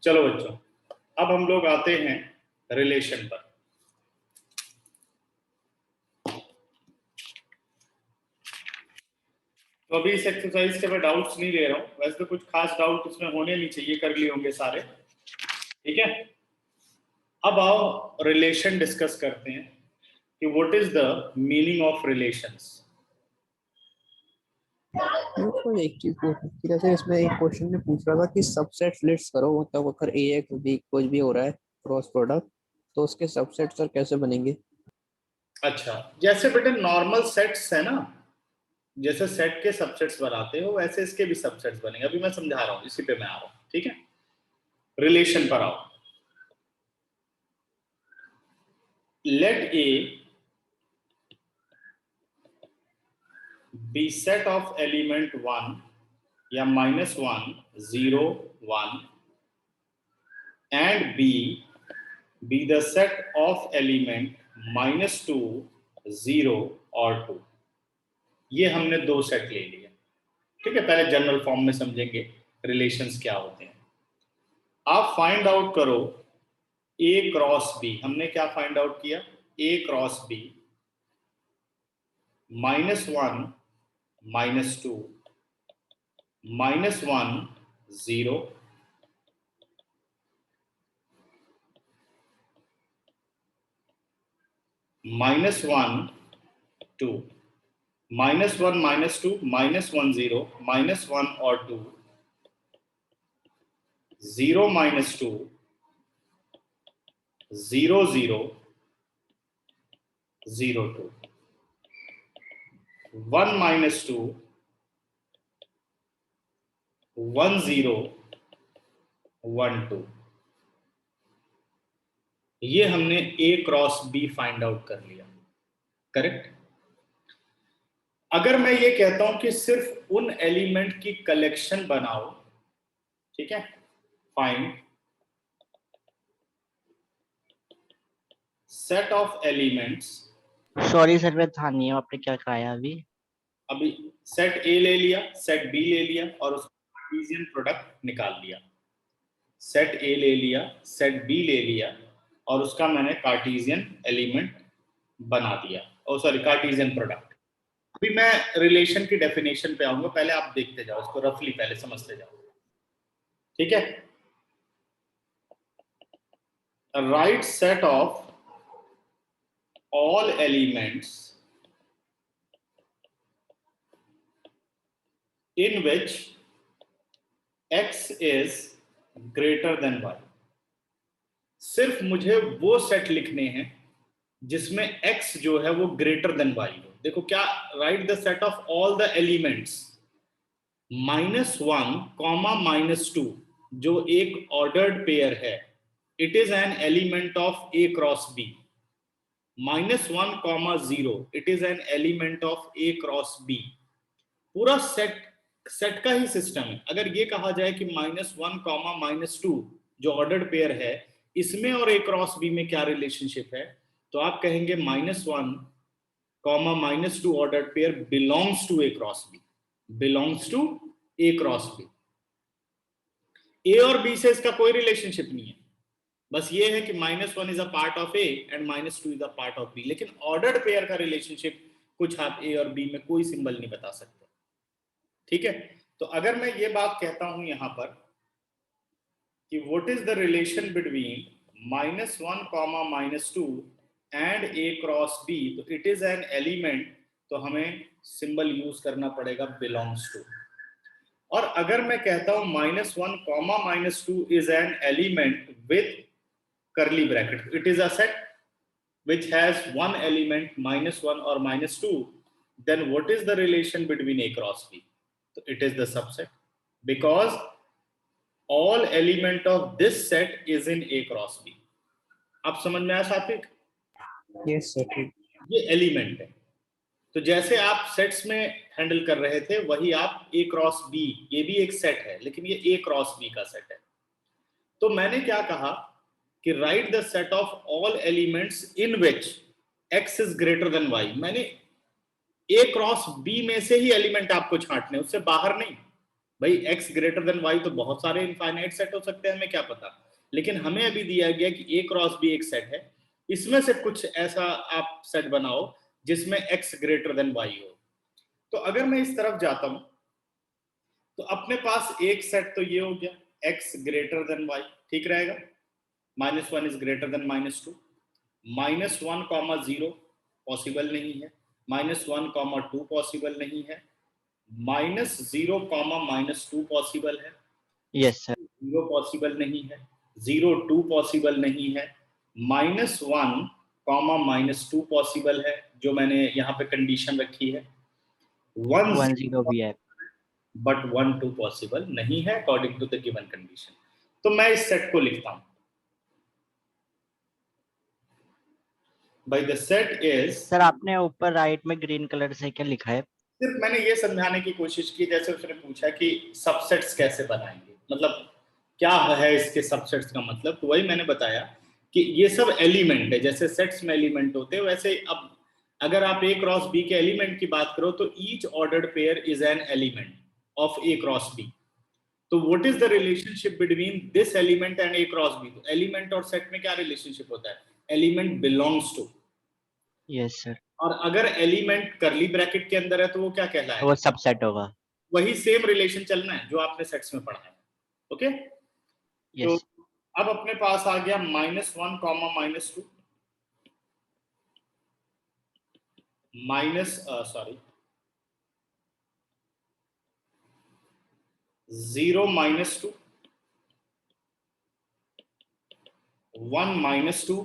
चलो बच्चों, अब हम लोग आते हैं रिलेशन पर। तो अभी इस एक्सरसाइज के मैं डाउट्स नहीं ले रहा हूं, वैसे तो कुछ खास डाउट इसमें होने नहीं चाहिए, कर लिए होंगे सारे। ठीक है, अब आओ रिलेशन डिस्कस करते हैं कि what is the meaning of relations. तो एक चीज पूछनी थी, जैसे इसमें एक क्वेश्चन में पूछ रहा था कि सबसेट लिस्ट करो, मतलब अगर ए एक्स बी कुछ भी हो रहा है क्रॉस प्रोडक्ट, तो उसके सबसेट सर कैसे बनेंगे? अच्छा, जैसे बेटे नॉर्मल सेट्स है ना, जैसे सेट के सबसेट्स बनाते हो वैसे इसके भी सबसेट्स बनेंगे। अभी मैं समझा रहा हूं, इसी पे मैं आ रहा हूं। ठीक है, रिलेशन पर आओ। Let A B set of element 1 या -1 0 1 and B be the set of element -2 0 और 2। ये हमने दो सेट ले लिए। ठीक है, पहले जनरल फॉर्म में समझेंगे रिलेशंस क्या होते हैं। आप फाइंड आउट करो A क्रॉस B। हमने क्या फाइंड आउट किया? A क्रॉस B -1 -2 -1 0 -1 2 -1 -2 -1 0 -1 और 2 0 -2 0 0 0 2 1 -2 1 0 1 2। ये हमने A cross B find out कर लिया। करेक्ट। अगर मैं ये कहता हूं कि सिर्फ उन एलिमेंट की कलेक्शन बनाओ, ठीक है, find set of elements. Sorry sir, मैं ध्यान नहीं हूँ आपने क्या कराया अभी सेट A ले लिया, सेट B ले लिया और उसका कार्टेशियन प्रोडक्ट निकाल लिया। सेट A ले लिया, सेट B ले लिया और उसका मैंने कार्टेशियन एलिमेंट बना दिया, और सॉरी कार्टेशियन प्रोडक्ट। अभी मैं रिलेशन की डेफिनेशन पे आऊंगा, पहले आप देखते जाओ इसको, रफली पहले समझते जाओ। ठीक है, right set of all elements in which x is greater than y। सिर्फ मुझे वो सेट लिखने हैं जिसमें x जो है वो ग्रेटर देन y हो। देखो क्या, right the set of all the elements -1 -2 जो एक ऑर्डर्ड पेयर है, it is an element of A cross B। -1 0 it is an element of A cross B। पूरा सेट का ही सिस्टम है। अगर ये कहा जाए कि -1 -2 जो ऑर्डर्ड पेयर है, इसमें और A क्रॉस B में क्या रिलेशनशिप है, तो आप कहेंगे -1 -2 ordered pair belongs to A cross B, belongs to A cross B। A और B से इसका कोई रिलेशनशिप नहीं है, बस ये है कि -1 is a part of A and -2 is a part of B। लेकिन ऑर्डर्ड पेयर का रिलेशनशिप कुछ आप A और B में कोई सिंबल नहीं बता सकते। ठीक है, तो अगर मैं ये बात कहता हूं यहां पर कि what is the relation between -1 -2 and A cross B, तो इट इज एन एलिमेंट, तो हमें सिंबल यूज करना पड़ेगा बिलोंग्स टू। और अगर मैं कहता हूं -1 -2 is an element with curly bracket, it is a set which has one element -1 or -2, then what is the relation between A cross B? So it is the subset, because all element of this set is in A cross B। आप समझ में आया सात्विक? Yes sir. ये element है, तो जैसे आप सेट्स में हैंडल कर रहे थे वही आप A क्रॉस B, ये भी एक सेट है लेकिन ये A क्रॉस B का सेट है। तो मैंने क्या कहा कि right the set of all elements in which x is greater than y। मैंने A क्रॉस B में से ही एलिमेंट आपको छांटने, उससे बाहर नहीं। भाई x ग्रेटर देन y तो बहुत सारे इनफाइनाइट सेट हो सकते हैं, हमें क्या पता, लेकिन हमें अभी दिया गया कि a क्रॉस b एक सेट है, इसमें से कुछ ऐसा आप सेट बनाओ जिसमें x ग्रेटर देन y हो। तो अगर मैं इस तरफ जाता हूं तो अपने पास एक सेट तो ये हो गया x ग्रेटर देन y, ठीक रहेगा, -1 इज ग्रेटर देन -2, -1, 0 पॉसिबल नहीं है, -1, 2 पॉसिबल नहीं है, -0, -2 पॉसिबल है, यस सर। 0 पॉसिबल नहीं है, 0, 2 पॉसिबल नहीं है, -1, -2 पॉसिबल है, जो मैंने यहाँ पे कंडीशन रखी है, 1, 10 भी है। बट 1, 2 पॉसिबल नहीं है according to the given condition. तो मैं इस सेट को लिखता हूं, by the set is, sir आपने ऊपर राइट में ग्रीन कलर से क्या लिखा है? सिर्फ मैंने ये समझाने की कोशिश की, जैसे उसने पूछा कि सबसेट्स कैसे बनाएंगे, मतलब क्या है इसके सबसेट्स का मतलब, तो वही मैंने बताया कि ये सब एलिमेंट है, जैसे सेट्स में एलिमेंट होते हैं वैसे अब अगर आप a क्रॉस b के एलिमेंट की बात करो तो each ordered pair is an element of a cross b। तो what is the relationship between this element and a cross b? तो एलिमेंट और सेट में क्या रिलेशनशिप होता है? Element belongs to, yes sir. और अगर एलिमेंट करली ब्रैकेट के अंदर है तो वो क्या वो कहलाएगा? सबसेट होगा। वही सेम रिलेशन चलना है जो आपने सेट्स में पढ़ा है। ओके, तो यस। अब अपने पास आ गया -1, -2 0, -2, 1, -2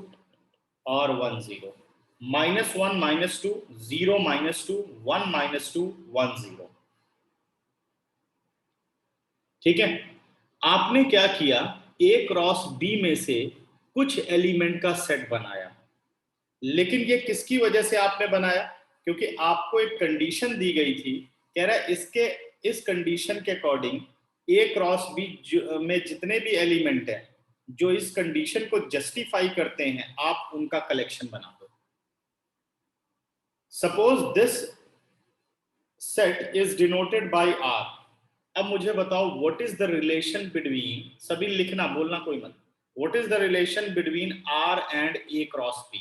और 1, 0, -1, -2, 0, -2, 1, -2, 1, 0। ठीक है, आपने क्या किया, a क्रॉस b में से कुछ एलिमेंट का सेट बनाया, लेकिन ये किसकी वजह से आपने बनाया? क्योंकि आपको एक कंडीशन दी गई थी, कह रहा है इसके इस कंडीशन के अकॉर्डिंग a क्रॉस b में जितने भी एलिमेंट हैं जो इस कंडीशन को जस्टिफाई करते हैं, आप उनका कलेक्शन बना दो। Suppose this set is denoted by r। अब मुझे बताओ what is the relation between, सभी लिखना, बोलना कोई मत, what is the relation between r and a cross b?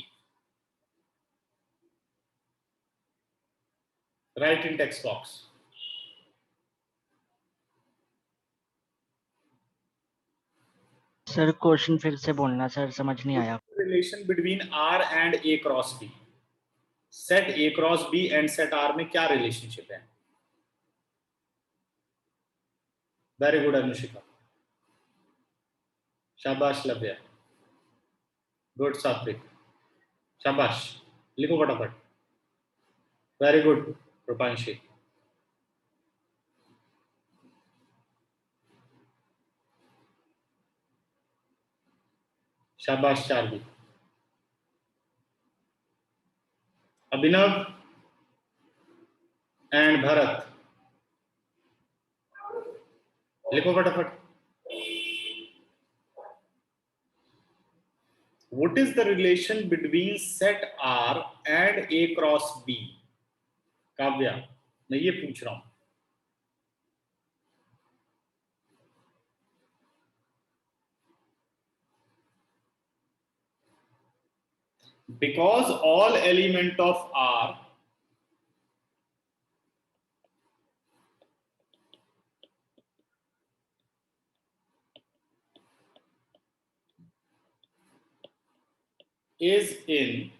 Right in text box. Sir question फिर से बोलना सर, समझ नहीं आया। Relation between r and a cross b, set a cross b and set r में क्या relationship है? Very good अनुशिका, शाबाश लव्या, गुड सात्विक, शाबाश, लिखो फटाफट, वेरी गुड रूपांशी, शाबाश चार्ली, अभिनव एंड भरत, लिखो फटाफट। What is the relation between set R and A cross B? Kavya, मैं ये पूछ रहा हूं। Because all element of R is in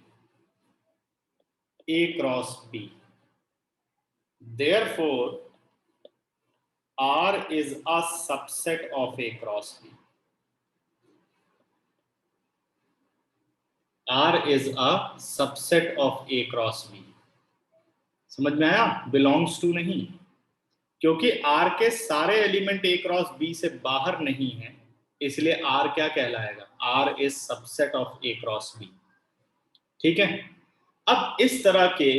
A cross B, therefore R is a subset of A cross B. R is a subset of A cross B. समझ में आया? Belongs to नहीं, क्योंकि R के सारे एलिमेंट A क्रॉस B से बाहर नहीं है, इसलिए R क्या कहलाएगा? R is subset of A cross B। ठीक है, अब इस तरह के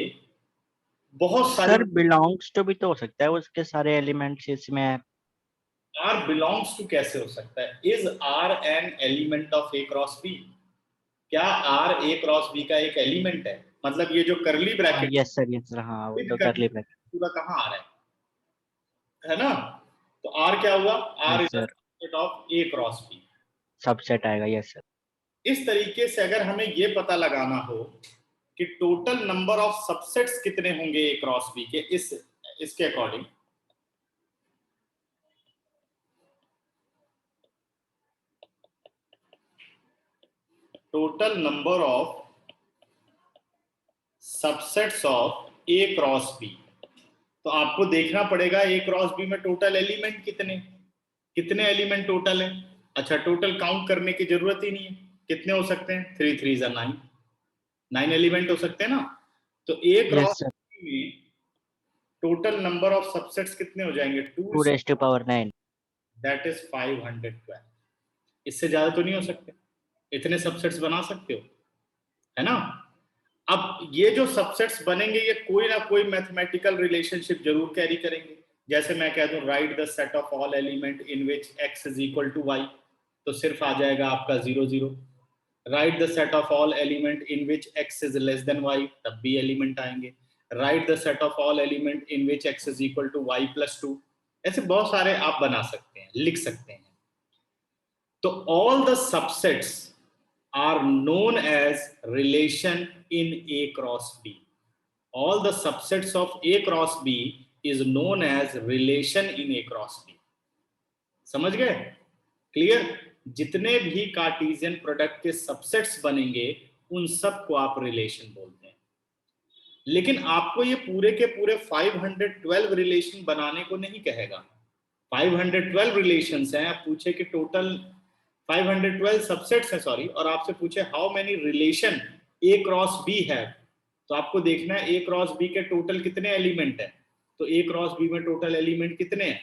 बहुत सारे, सर बिलोंग्स टू भी तो हो सकता है, उसके सारे एलिमेंट्स इसमें है। R बिलोंग्स टू कैसे हो सकता है? Is R N element of A cross B? क्या R A क्रॉस B का एक एलिमेंट है? मतलब ये जो करली bracket, yes sir, yes sir, हाँ वो तो कर ली ब्रैकेट। पूरा कहाँ आ रहा है ना? तो आर क्या हुआ? R Yes, is the sir. Subset of A cross B. Subset आएगा, यस सर। इस तरीके से अगर हमें ये पता लगाना हो कि टोटल नंबर ऑफ सबसेट्स कितने होंगे ए क्रॉस बी के, इसके according total number of subsets of A cross B, तो आपको देखना पड़ेगा ए क्रॉस बी में टोटल एलिमेंट कितने एलिमेंट टोटल है। अच्छा, टोटल काउंट करने की जरूरत ही नहीं है, कितने हो सकते हैं? 3 3 9 एलिमेंट हो सकते हैं ना। तो ए यस क्रॉस सर। बी में टोटल नंबर ऑफ सबसेट्स कितने हो जाएंगे? 2 2⁻⁹। That is 512। इससे ज्यादा तो नहीं हो सकते, इतने सबसेट्स बना सकते हो, है ना। अब ये जो सबसेट्स बनेंगे ये कोई ना कोई मैथमेटिकल रिलेशनशिप जरूर कैरी करेंगे। जैसे मैं कह दूं write the set of all element in which x is equal to y, तो सिर्फ आ जाएगा आपका 0 0। Write the set of all element in which x is less than y, तब भी एलिमेंट आएंगे। Write the set of all element in which x is equal to y plus 2। ऐसे बहुत सारे आप बना सकते हैं, लिख सकते हैं। तो all the subsets are known as relation in A cross B. All the subsets of A cross B is known as relation in A cross B. समझ गए? क्लियर? जितने भी कार्टेशियन प्रोडक्ट के सबसेट्स बनेंगे उन सब को आप रिलेशन बोलते हैं। लेकिन आपको ये पूरे के पूरे 512 रिलेशन बनाने को नहीं कहेगा। 512 रिलेशंस हैं, आप पूछे कि टोटल 512 सबसेट्स हैं, सॉरी, और आपसे पूछे how many relation A cross B है, तो आपको देखना है ए क्रॉस बी के टोटल कितने एलिमेंट हैं। तो ए क्रॉस बी में टोटल एलिमेंट कितने हैं?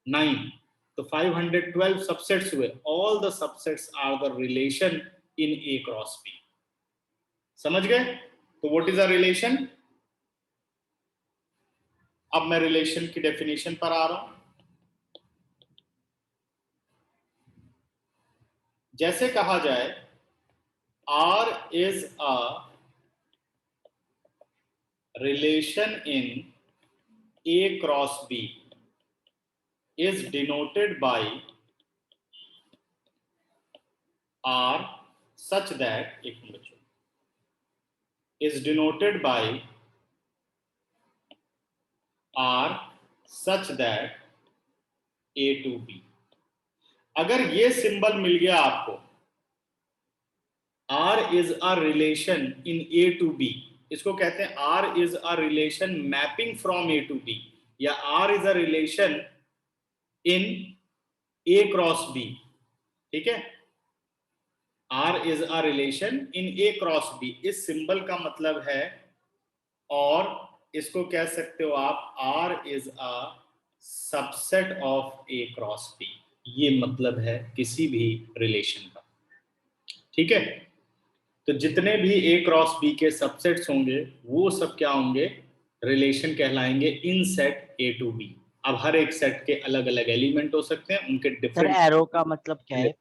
9। तो 512 सबसेट्स हुए। All the subsets are the relation in A cross B. समझ गए? तो व्हाट इज अ रिलेशन? अब मैं रिलेशन की डेफिनेशन पर आ रहा हूं। जैसे कहा जाए R is a relation in A cross B is denoted by R such that, एक मिनट बच्चों, is denoted by R such that A to B। अगर ये सिंबल मिल गया आपको, R is a relation in A to B, इसको कहते हैं R is a relation mapping from A to B, या R is a relation in A cross B। ठीक है, R is a relation in A cross B, इस symbol का मतलब है, और इसको कह सकते हो आप R is a subset of A cross B। ये मतलब है किसी भी रिलेशन का। ठीक है, तो जितने भी A क्रॉस B के सबसेट्स होंगे वो सब क्या होंगे? रिलेशन कहलाएंगे इन सेट A to B। अब हर एक सेट के अलग अलग एलिमेंट हो सकते हैं, उनके सर डिफरेंट। एरो का मतलब क्या है?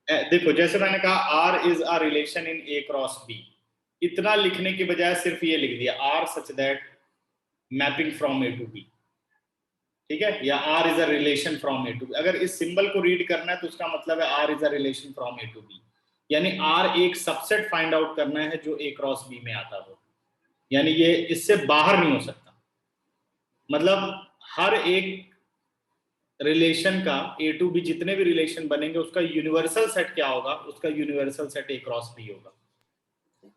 देखो, जैसे मैंने कहा R is a relation in A cross B, इतना लिखने की बजाय सिर्फ ये लिख दिया R such that mapping from A to B। ठीक है, या R is a relation from A to B। अगर इस सिंबल को रीड करना है तो उसका मतलब है R is a relation from A to B, यानी R एक सबसेट फाइंड आउट करना है जो A क्रॉस B में आता हो, यानी ये इससे बाहर नहीं हो सकता। मतलब हर एक रिलेशन का A to B जितने भी रिलेशन बनेंगे उसका यूनिवर्सल सेट क्या होगा? उसका universal set A cross B होगा।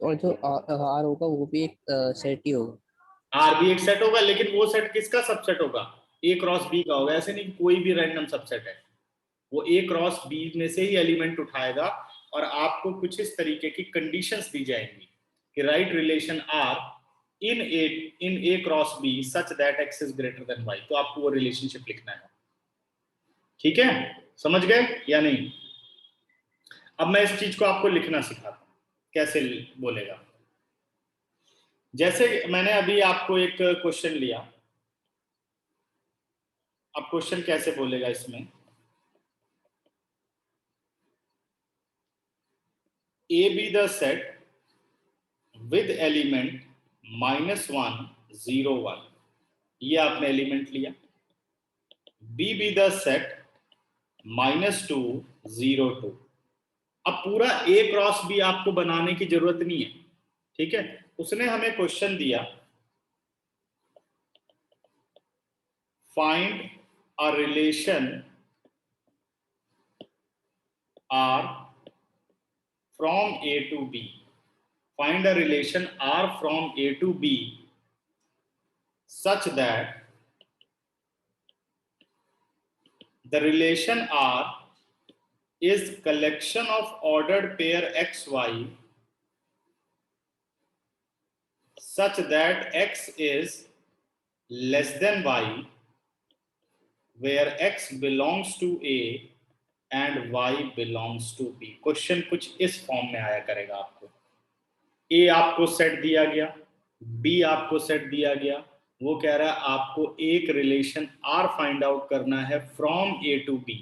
और जो आर होगा वो भी एक सेट ही होगा। R भी एक सेट होगा, लेकिन वो सेट किसका सबसेट होगा? A क्रॉस B का होगा। ऐसे नहीं कोई भी रैंडम सबसेट है, वो A क्रॉस B में से ही एलिमेंट उठाएगा, और आपको कुछ इस तरीके की कंडीशंस दी जाएंगी कि right relation R in A cross B such that X is greater than Y, तो आपको वो रिलेशनशिप लिखना है। ठीक है, समझ गए या नहीं? अब मैं इस चीज को आपको लिखना सिखाता हूं, कैसे बोलेगा। जैसे मैंने अभी आपको एक क्वेश्चन लिया, अब क्वेश्चन कैसे बोलेगा इसमें? A be the set with element -1 0 1, ये आपने एलिमेंट लिया। B be the set -2 0 2। अब पूरा A क्रॉस B आपको बनाने की जरूरत नहीं है, ठीक है। उसने हमें क्वेश्चन दिया find a relation R from A to B, find a relation R from A to B such that the relation R is collection of ordered pair xy such that x is less than y, where x belongs to A and y belongs to B। Question कुछ इस form में आया करेगा आपको। A आपको set दिया गया, B आपको सेट दिया गया, वो कह रहा है आपको एक रिलेशन R फाइंड आउट करना है from A to B,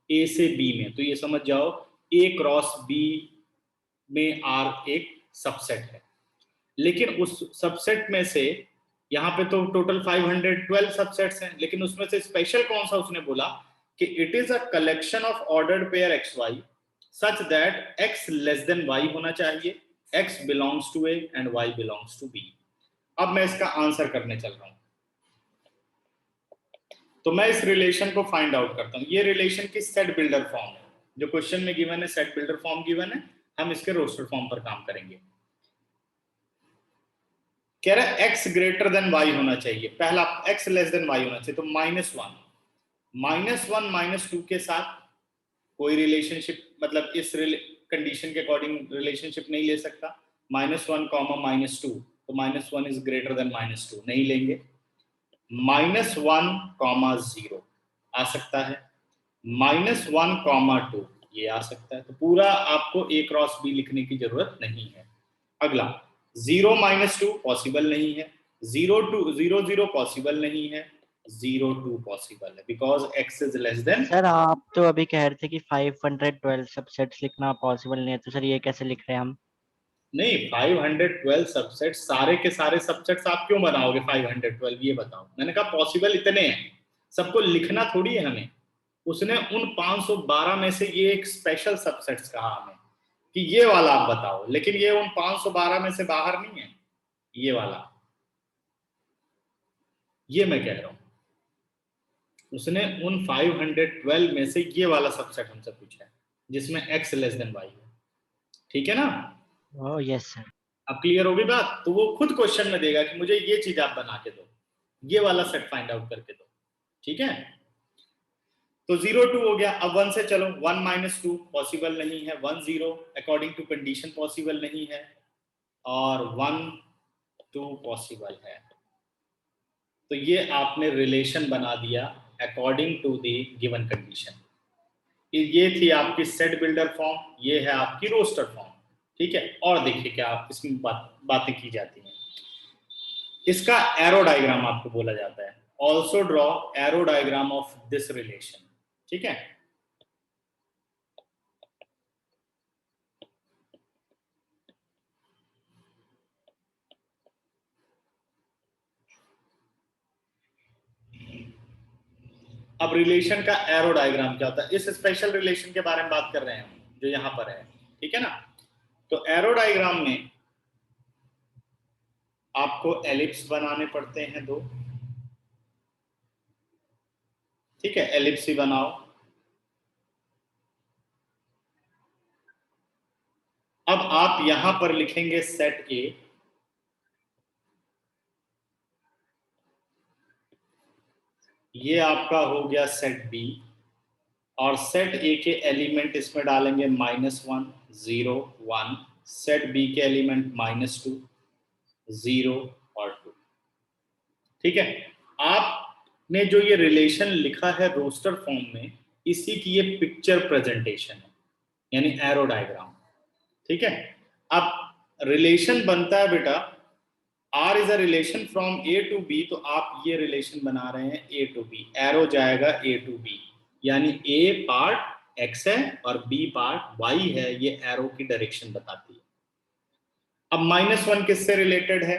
A से B में। तो ये समझ जाओ A क्रॉस B में R एक सबसेट है, लेकिन उस सबसेट में से यहाँ पे तो टोटल 512 सबसेट्स हैं, लेकिन उसमें से स्पेशल कौन सा उसने बोला कि it is a collection of ordered pair X Y such that X less than Y होना चाहिए, X belongs to A and Y belongs to B. अब मैं इसका आंसर करने चल रहा हूं, तो मैं इस रिलेशन को फाइंड आउट करता हूं। ये रिलेशन की सेट बिल्डर फॉर्म है, जो क्वेश्चन में गिवन है सेट बिल्डर फॉर्म गिवन है, हम इसके रोस्टर फॉर्म पर काम करेंगे। कह रहा है x ग्रेटर देन y होना चाहिए, पहला x लेस देन y होना चाहिए, तो -1 -2 के साथ कोई रिलेशनशिप, मतलब इस कंडीशन के अकॉर्डिंग रिलेशनशिप नहीं ले सकता। -1 -2, तो -1 इज ग्रेटर देन -2, नहीं लेंगे। -1 0 आ सकता है, -1 2 ये आ सकता है। तो पूरा आपको A क्रॉस B लिखने की जरूरत नहीं है। अगला 0 -2 पॉसिबल नहीं है, 0 0 पॉसिबल नहीं है, 0 2 पॉसिबल है, because x is less then. Sir आप तो अभी कह रहे थे कि 512 सबसेट्स लिखना पॉसिबल नहीं है, तो सर ये कैसे लिख रहे हैं हम? नहीं, 512 सबसेट, सारे के सारे सबसेट्स आप क्यों बनाओगे 512, ये बताओ। मैंने कहा पॉसिबल इतने हैं, सबको लिखना थोड़ी है हमें। उसने उन 512 में से ये एक स्पेशल सबसेट्स कहा हमें कि ये वाला आप बताओ, लेकिन ये उन 512 में से बाहर नहीं है, ये वाला, ये मैं कह रहा हूं। उसने उन 512 में से ये वाला सबसेट हमसे पूछा है जिसमें x लेस देन y है, ठीक है ना। Oh yes sir. अब क्लियर होगी बात। तो वो खुद क्वेश्चन में देगा कि मुझे ये चीज आप बना के दो, ये वाला सेट फाइंड आउट करके दो, ठीक है। तो 0 2 हो गया। अब 1 से चलो, 1 -2 पॉसिबल नहीं है, 1 0 अकॉर्डिंग टू कंडीशन पॉसिबल नहीं है, और 1 2 पॉसिबल है। तो ये आपने रिलेशन बना दिया according to the given condition. ये थी आपकी सेट बिल्डर फॉर्म, ये है आपकी रोस्टर फॉर्म, ठीक है। और देखिए क्या इसमें बातें की जाती हैं। इसका एरो डायग्राम आपको बोला जाता है, also draw arrow diagram of this relation, ठीक है। अब रिलेशन का एरो डायग्राम क्या होता है, इस स्पेशल रिलेशन के बारे में बात कर रहे हैं हम जो यहां पर है, ठीक है ना। तो एरो डायग्राम में आपको एलिप्स बनाने पड़ते हैं दो, ठीक है। एलिप्स ही बनाओ। अब आप यहां पर लिखेंगे सेट ए, ये आपका हो गया सेट बी, और सेट ए के एलिमेंट इसमें डालेंगे -1 0 1, सेट बी के एलिमेंट -2 0 और 2, ठीक है। आपने जो ये रिलेशन लिखा है रोस्टर फॉर्म में, इसी की ये पिक्चर प्रेजेंटेशन है, यानी एरो डायग्राम, ठीक है। अब रिलेशन बनता है बेटा, R is a relation from A to B, तो आप ये रिलेशन बना रहे हैं A टू B, एरो जाएगा A टू B, यानी A पार्ट X है और B पार्ट Y है, ये एरो की डायरेक्शन बताती है। अब -1 किससे रिलेटेड है?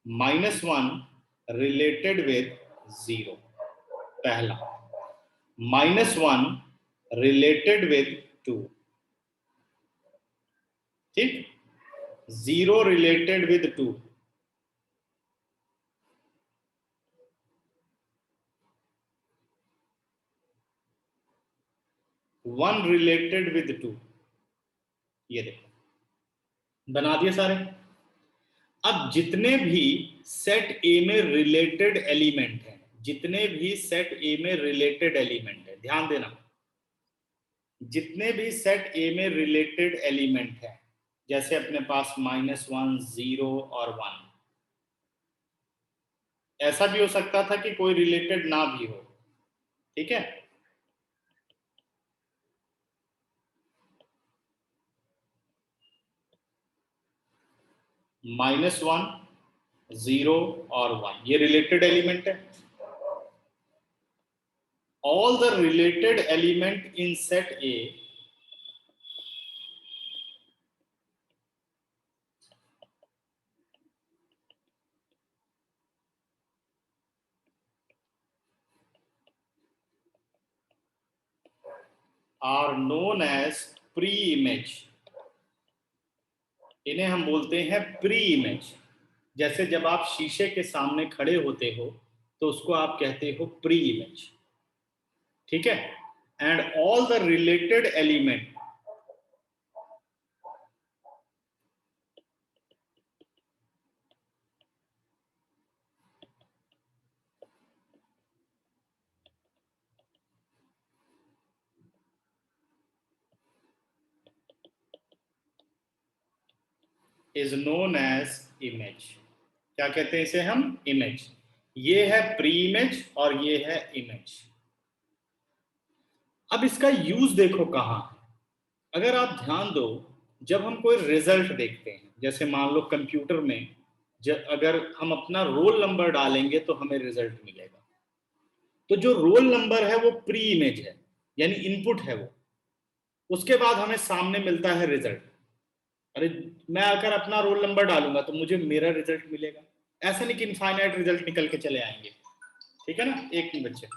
-1 रिलेटेड विद 0, पहला। -1 रिलेटेड विद 2, ठीक, 0 रिलेटेड विद 2, 1 रिलेटेड विद 2। ये देखो बना दिए सारे। अब जितने भी सेट ए में रिलेटेड एलिमेंट हैं, जितने भी सेट ए में रिलेटेड एलिमेंट है, ध्यान देना, जितने भी सेट ए में रिलेटेड एलिमेंट है, जैसे अपने पास -1, 0 और 1, ऐसा भी हो सकता था कि कोई रिलेटेड ना भी हो, ठीक है। -1, 0 और 1 ये रिलेटेड एलिमेंट है। All the related element in set A are known as pre-image। इन्हें हम बोलते हैं प्री इमेज। जैसे जब आप शीशे के सामने खड़े होते हो तो उसको आप कहते हो प्री इमेज, ठीक है। And all the related element is known as image. क्या कहते हैं इसे हम? इमेज। ये है प्री इमेज और ये है इमेज। अब इसका यूज देखो कहां। अगर आप ध्यान दो, जब हम कोई रिजल्ट देखते हैं, जैसे मान लो कंप्यूटर में अगर हम अपना रोल नंबर डालेंगे तो हमें रिजल्ट मिलेगा, तो जो रोल नंबर है वो प्री इमेज है, यानी इनपुट है वो। उसके बाद हमें सामने मिलता है रिजल्ट। अरे मैं अगर अपना रोल नंबर डालूंगा तो मुझे मेरा रिजल्ट मिलेगा, ऐसा नहीं कि इनफाइनाइट रिजल्ट निकल के चले आएंगे, ठीक है ना। एक मिनट बच्चे,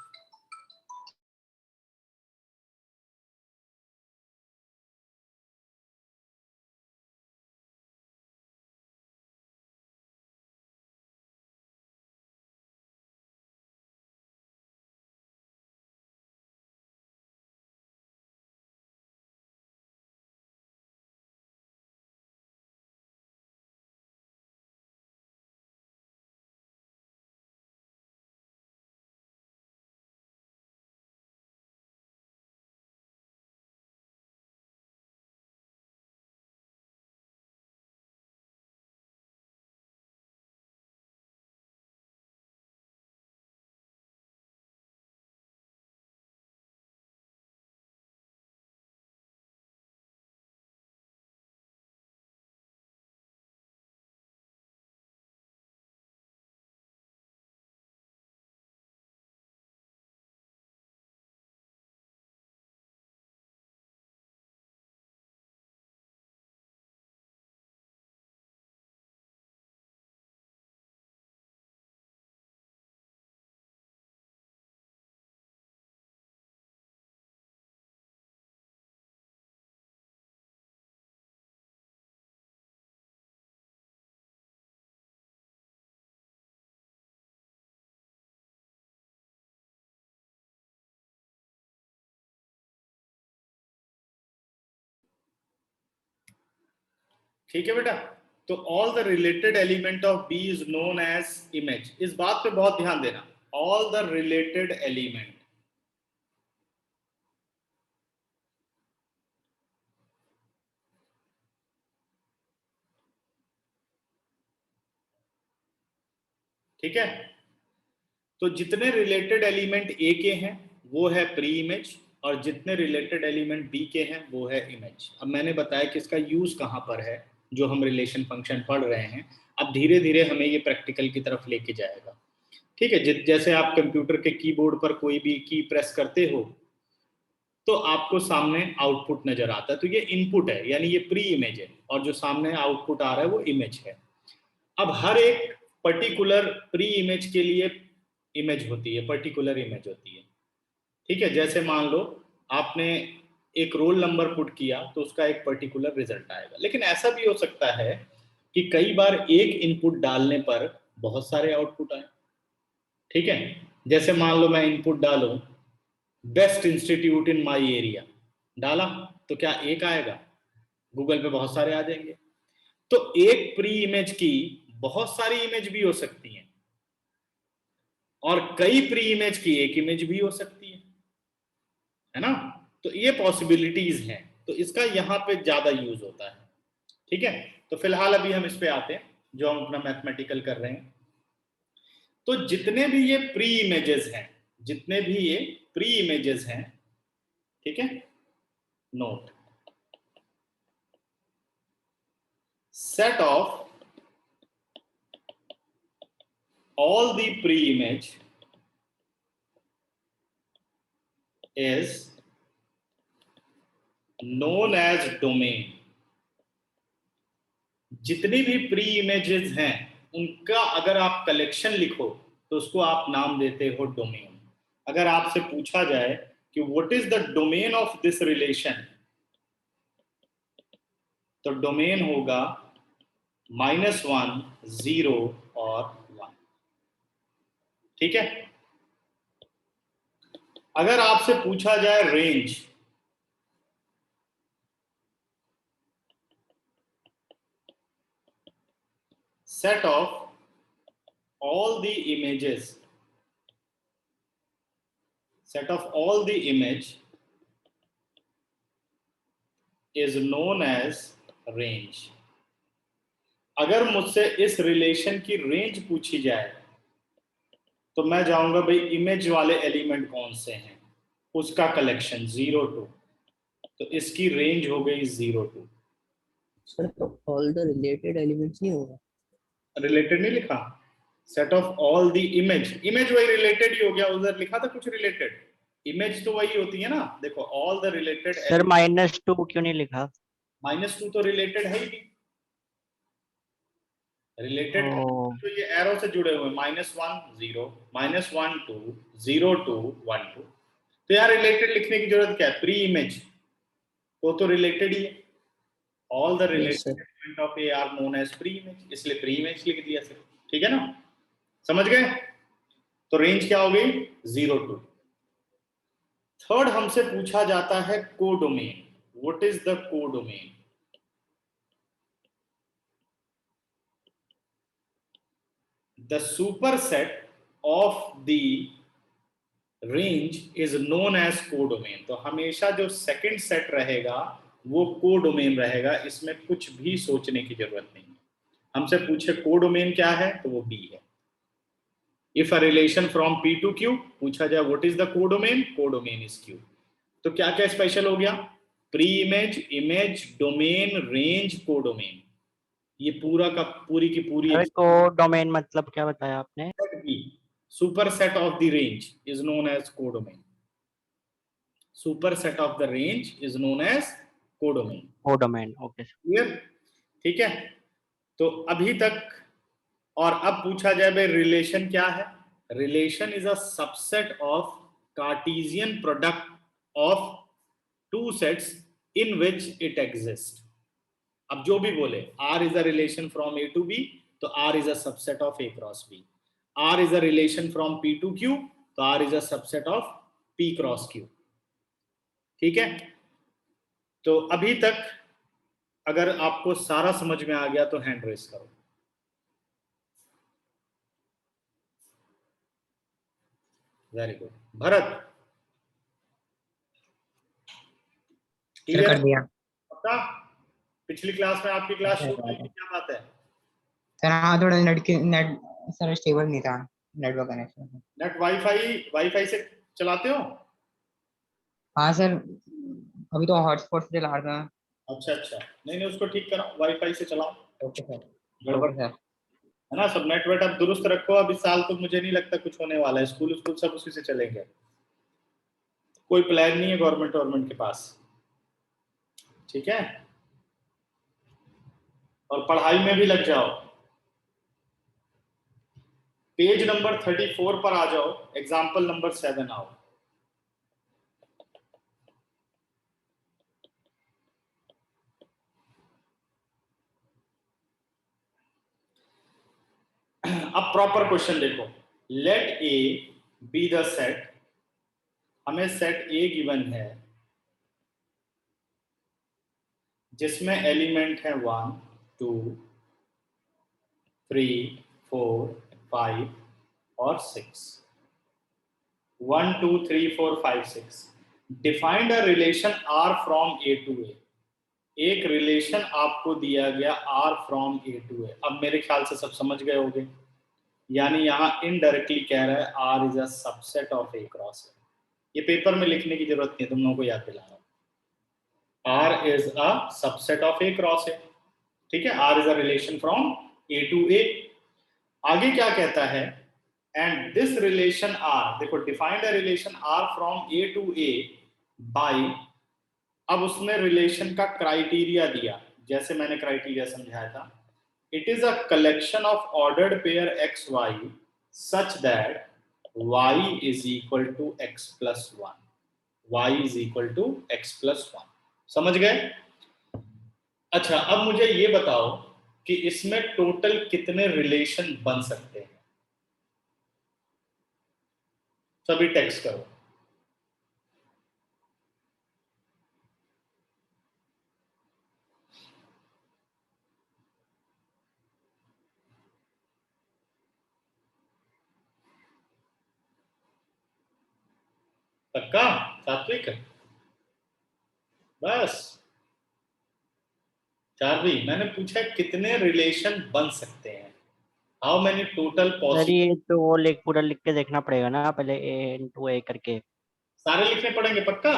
ठीक है बेटा। तो all the related element of B is known as image. इस बात पे बहुत ध्यान देना, ऑल द रिलेटेड एलिमेंट, ठीक है। तो जितने रिलेटेड एलिमेंट ए के हैं वो है प्री इमेज, और जितने रिलेटेड एलिमेंट बी के हैं वो है इमेज। अब मैंने बताया कि इसका यूज कहां पर है, जो हम रिलेशन फंक्शन पढ़ रहे हैं। अब धीरे धीरे हमें ये प्रैक्टिकल की तरफ लेके जाएगा, ठीक है। जैसे आप कंप्यूटर के कीबोर्ड पर कोई भी की प्रेस करते हो तो आपको सामने आउटपुट नजर आता है, तो ये इनपुट है, यानी ये प्री इमेज है, और जो सामने आउटपुट आ रहा है वो इमेज है। अब हर एक पर्टिकुलर प्री इमेज के लिए इमेज होती है, पर्टिकुलर इमेज होती है, ठीक है, जैसे मान लो आपने एक रोल नंबर पुट किया तो उसका एक पर्टिकुलर रिजल्ट आएगा, लेकिन ऐसा भी हो सकता है कि कई बार एक इनपुट डालने पर बहुत सारे आउटपुट आए। ठीक है, जैसे मान लो मैं इनपुट डालूं best institute in my area, डाला तो क्या एक आएगा? गूगल पे बहुत सारे आ जाएंगे। तो एक प्री इमेज की बहुत सारी इमेज भी हो सकती हैं, और कई प्री इमेज की एक इमेज भी हो सकती है ना। तो ये पॉसिबिलिटीज हैं, तो इसका यहां पे ज्यादा यूज होता है। ठीक है, तो फिलहाल अभी हम इस पे आते हैं जो हम अपना मैथमेटिकल कर रहे हैं। तो जितने भी ये प्री इमेजेस हैं, जितने भी ये प्री इमेजेस हैं, ठीक है, note set of all the pre-image is known as domain। जितनी भी प्री इमेजेस हैं उनका अगर आप कलेक्शन लिखो तो उसको आप नाम देते हो डोमेन। अगर आपसे पूछा जाए कि what is the domain of this relation, तो डोमेन होगा -1, 0 और 1। ठीक है, अगर आपसे पूछा जाए range, set of all the images, set of all the image is known as range। अगर मुझसे इस रिलेशन की रेंज पूछी जाए तो मैं जाऊंगा भाई इमेज वाले एलिमेंट कौन से हैं, उसका कलेक्शन 0 2, तो इसकी रेंज हो गई 0 2। सर तो ऑल द रिलेटेड एलिमेंट्स नहीं होगा? रिलेटेड नहीं लिखा, set of all the image, image वही रिलेटेड ही हो गया, उधर लिखा था कुछ रिलेटेड, इमेज तो वही होती है ना। देखो ऑल द रिलेटेड सर -2 क्यों नहीं लिखा? -2 तो रिलेटेड है ही नहीं, रिलेटेड ओ, तो ये एरो से जुड़े हुए -1 0 -1 2 0 2 1 2, तो यार रिलेटेड लिखने की जरूरत क्या है? प्री इमेज वो तो रिलेटेड ही है। All the yes related sir. Element of A are known as preimage, इसलिए प्री इमेज लिख दिया सर। ठीक है ना, समझ गए? तो रेंज क्या हो गई? 0 2। थर्ड हमसे पूछा जाता है codomain. What is the codomain? The superset of the range is known as codomain. तो हमेशा जो सेकंड सेट रहेगा वो कोडोमेन रहेगा, इसमें कुछ भी सोचने की जरूरत नहीं है। हमसे पूछे कोडोमेन क्या है तो वो बी है। If a relation from P to Q पूछा जाए what is the codomain, codomain is Q. तो क्या क्या स्पेशल हो गया? Preimage, image, domain, range, codomain, ये पूरा का पूरी की पूरी सर को डोमेन मतलब क्या बताया आपने? superset of the range is known as codomain। superset of the range is known as codomain। Codomain, okay sir. Clear? ठीक है, तो अभी तक। और अब पूछा जाए भाई रिलेशन क्या है? Relation is a subset of Cartesian product of two sets in which it exist. अब जो भी बोले R is a relation from A to B, तो R is a subset of A cross B। R is a relation from P to Q, तो R is a subset of P cross Q। ठीक है, तो अभी तक अगर आपको सारा समझ में आ गया तो हैंड रेस करो। Very good Bharat, sir clear? कर दिया। पक्का? पिछली क्लास में आपकी क्लास सर शुरू हुई थी, क्या बात है? हाँ थोड़ा नेट सर स्टेबल नहीं था, network connection. Net wifi wifi से चलाते हो? हाँ सर, अभी तो हॉटस्पॉट से चला रहा था। अच्छा अच्छा, नहीं नहीं उसको ठीक कराओ, वाईफाई से चलाओ। Okay sir. गड़बड़ ओके सर। है ना, सब नेट वेट आप दुरुस्त रखो। अब इस साल तो मुझे नहीं लगता कुछ होने वाला है, स्कूल स्कूल सब उसी से चलेंगे, कोई प्लान नहीं है गवर्नमेंट के पास। ठीक है, और पढ़ाई में भी लग जाओ। पेज नंबर 34 पर आ जाओ, एग्जाम्पल नंबर 7 आओ। अब प्रॉपर क्वेश्चन देखो, let A B the set, हमें सेट ए गिवन है जिसमें एलिमेंट है 1 2 3 4 5 और 6, 1 2 3 4 5 6। Defined a relation R from A to A, एक रिलेशन आपको दिया गया R from A to A. अब मेरे ख्याल से सब समझ गए होंगे, यानी यहाँ इनडायरेक्टली कह रहा है R is a subset of A cross A. ये पेपर में लिखने की जरूरत नहीं, तुम लोगों को याद दिला रहा हूं, R is a subset of A cross A, ठीक है। R is a relation from A to A. आगे क्या कहता है, एंड दिस रिलेशन आर, देखो defined a relation R from A to A by, अब उसने रिलेशन का क्राइटेरिया दिया, जैसे मैंने क्राइटेरिया समझाया था, it is a collection of ordered pair X Y such that y is equal to x plus 1, y is equal to x plus 1। समझ गए? अच्छा, अब मुझे ये बताओ कि इसमें टोटल कितने रिलेशन बन सकते हैं, सभी टेक्स्ट करो। पक्का? सात्विक? बस चार्वी, मैंने पूछा कितने रिलेशन बन सकते हैं, how many total sir possible. ये तो वो पूरा लिख के देखना पड़ेगा ना पहले, ए इंटू ए करके। सारे लिखने पड़ेंगे पक्का?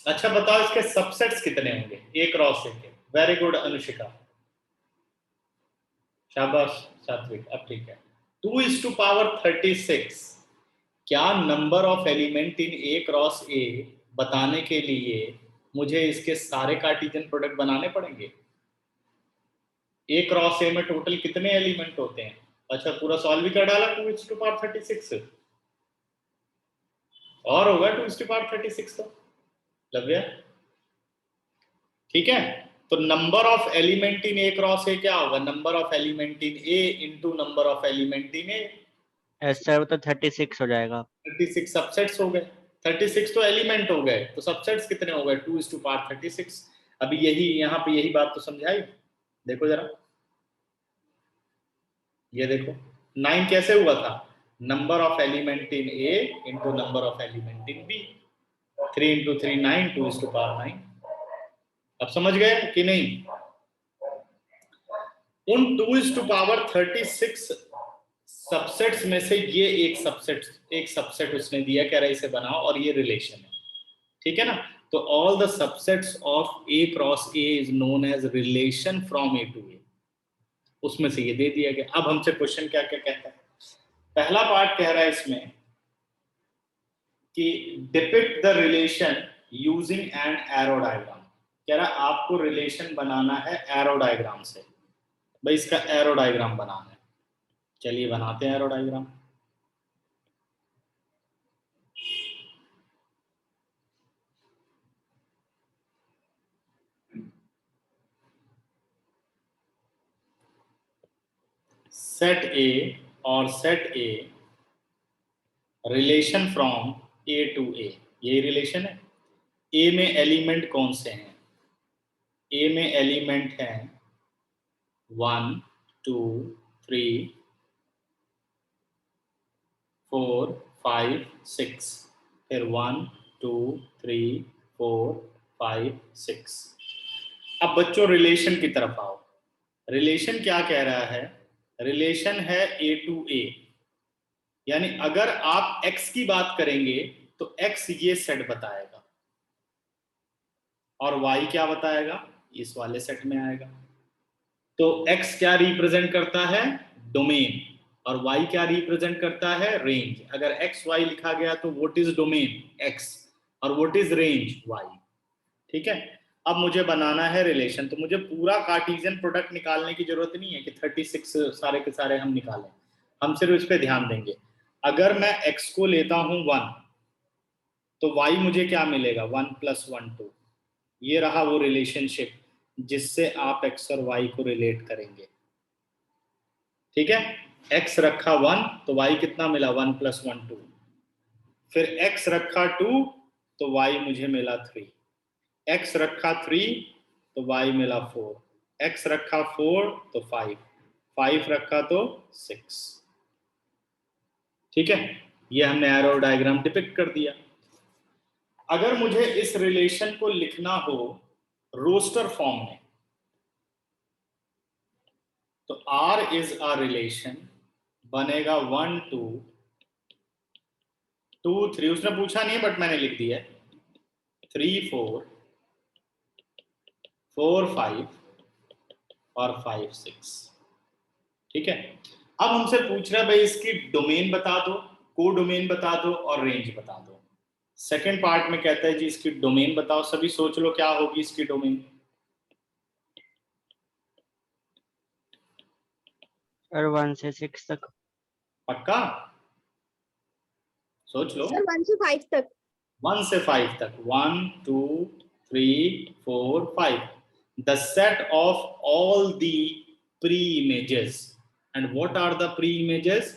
अच्छा बताओ इसके सबसेट्स कितने होंगे ए क्रॉस ए के। वेरी गुड अनुशिका, शाबाश सात्विक। अब ठीक है, 2:36, क्या number of element in A cross ए बताने के लिए मुझे इसके सारे कार्टेशियन प्रोडक्ट बनाने पड़ेंगे। ए क्रॉस ए में टोटल कितने एलिमेंट होते हैं? अच्छा पूरा सॉल्व भी कर डाला 2:36, और होगा 2:36 तो लग गया, ठीक है। तो number of element in A cross ए क्या होगा, number of element in A into number of element in A. Sir तो 36 हो जाएगा। 36 सबसेट्स हो गए, 36 तो एलिमेंट हो गए, तो सबसेट्स कितने हो गए 2:36। अभी यही यहाँ पे यही बात तो समझाई, देखो जरा, ये देखो 9 कैसे हुआ था, number of element in A into number of element in B, 3 into 3 9, 2:9। अब समझ गए कि नहीं? उन 2:36 सबसेट्स में से ये एक सबसेट उसने दिया, कह रहा है इसे बनाओ और ये रिलेशन है, ठीक है ना। तो all the subsets of A cross A is known as relation from A to A, उसमें से ये दे दिया गया। अब हमसे क्वेश्चन क्या क्या कहता है, पहला पार्ट कह रहा है इसमें कि depict the relation using an arrow diagram, कह रहा है आपको रिलेशन बनाना है एरो डायग्राम से। भाई इसका एरो डायग्राम बनाना है, चलिए बनाते हैं एरो डायग्राम। सेट ए और set A relation from A to A, यही रिलेशन है। ए में एलिमेंट कौन से हैं, ए में एलिमेंट हैं 1 2 3 4 5 6, फिर 1 2 3 4 5 6। अब बच्चों रिलेशन की तरफ आओ, रिलेशन क्या कह रहा है, रिलेशन है ए टू ए, यानी अगर आप x की बात करेंगे तो x ये सेट बताएगा और y क्या बताएगा, इस वाले सेट में आएगा। तो x क्या रिप्रेजेंट करता है, डोमेन, और y क्या रिप्रेजेंट करता है, रेंज। अगर x y लिखा गया तो व्हाट इज डोमेन x और व्हाट इज रेंज y, ठीक है। अब मुझे बनाना है रिलेशन, तो मुझे पूरा कार्टेशियन प्रोडक्ट निकालने की जरूरत नहीं है कि 36 सारे के सारे हम निकालें, हम सिर्फ इस पे ध्यान देंगे। अगर मैं x को लेता हूं 1 तो y मुझे क्या मिलेगा 1 + 1 2। ये रहा वो रिलेशनशिप जिससे आप x और y को रिलेट करेंगे। ठीक है, x रखा 1 तो y कितना मिला 1 + 1 2। फिर x रखा 2 तो y मुझे मिला 3। x रखा 3 तो y मिला 4। x रखा 4 तो 5। 5 रखा तो 6। ठीक है, ये हमने एरो डायग्राम डिपिक्ट कर दिया। अगर मुझे इस रिलेशन को लिखना हो रोस्टर फॉर्म में, तो R इज अ रिलेशन बनेगा 1 2 2 3। उसने पूछा नहीं है बट मैंने लिख दिया 3 4 4 5 और 5 6। ठीक है, अब हमसे पूछ रहा है भाई इसकी डोमेन बता दो, को डोमेन बता दो और रेंज बता दो। सेकंड पार्ट में कहता है जी इसकी डोमेन बताओ। सभी सोच लो क्या होगी इसकी डोमेन। और 1 से 6 तक। पक्का सोच लो। सर 1 से 5 तक। 1 से 5 तक 1 2 3 4 5 the set of all the pre-images. And what are the pre-images?